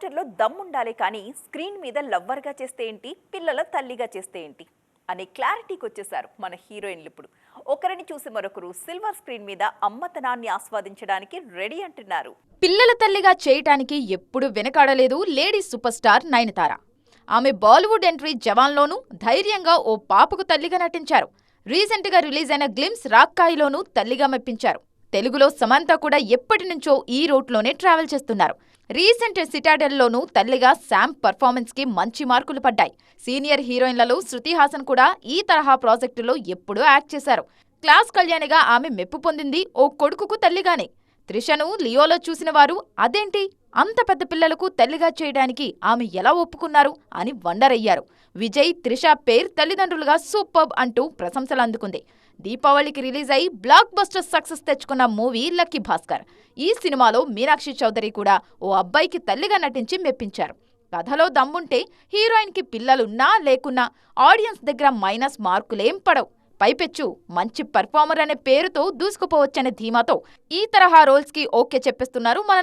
క్యారెక్టర్లో దమ్ముండాలి కానీ స్క్రీన్ మీద లవ్వర్గా చేస్తే ఏంటి, పిల్లల తల్లిగా చేస్తే ఏంటి అనే క్లారిటీకి వచ్చేసారు మన హీరోయిన్లు. ఇప్పుడు ఒకరిని చూసి మరొకరు సిల్వర్ స్క్రీన్ మీద అమ్మతనాన్ని ఆస్వాదించడానికి రెడీ అంటున్నారు. పిల్లల తల్లిగా చేయటానికి ఎప్పుడు వెనకాడలేదు లేడీ సూపర్ స్టార్ నయనతార. ఆమె బాలీవుడ్ ఎంట్రీ జవాన్లోనూ ధైర్యంగా ఓ పాపకు తల్లిగా నటించారు. రీసెంట్గా రిలీజ్ అయిన గ్లిమ్స్ రాక్కాయిలోనూ తల్లిగా మెప్పించారు. తెలుగులో సమంత కూడా ఎప్పటి నుంచో ఈ రూట్లోనే ట్రావెల్ చేస్తున్నారు. రీసెంట్ సిటాడెల్లోనూ తల్లిగా శామ్ పర్ఫార్మెన్స్కి మంచి మార్కులు పడ్డాయి. సీనియర్ హీరోయిన్లలో శృతి హాసన్ కూడా ఈ తరహా ప్రాజెక్టులో ఎప్పుడూ యాక్ట్ చేశారు. క్లాస్ కళ్యాణిగా ఆమె మెప్పు పొందింది ఓ కొడుకుకు తల్లిగానే. త్రిషను లియోలో చూసిన వారు అదేంటి అంత పెద్ద పిల్లలకు తల్లిగా చేయడానికి ఆమె ఎలా ఒప్పుకున్నారు అని వండర్ అయ్యారు. విజయ్, త్రిష పేర్ తల్లిదండ్రులుగా సూపర్బ్ అంటూ ప్రశంసలు అందుకుంది. దీపావళికి రిలీజ్ అయి బ్లాక్ బస్టర్ సక్సెస్ తెచ్చుకున్న మూవీ లక్కీ భాస్కర్. ఈ సినిమాలో మీనాక్షి చౌదరి కూడా ఓ అబ్బాయికి తల్లిగా నటించి మెప్పించారు. కథలో దమ్ముంటే హీరోయిన్కి పిల్లలున్నా లేకున్నా ఆడియన్స్ దగ్గర మైనస్ మార్కులేం పడవు. పైపెచ్చు మంచి పర్ఫార్మర్ అనే పేరుతో దూసుకుపోవచ్చనే ధీమాతో ఈ తరహా రోల్స్కి ఓకే చెప్పేస్తున్నారు మన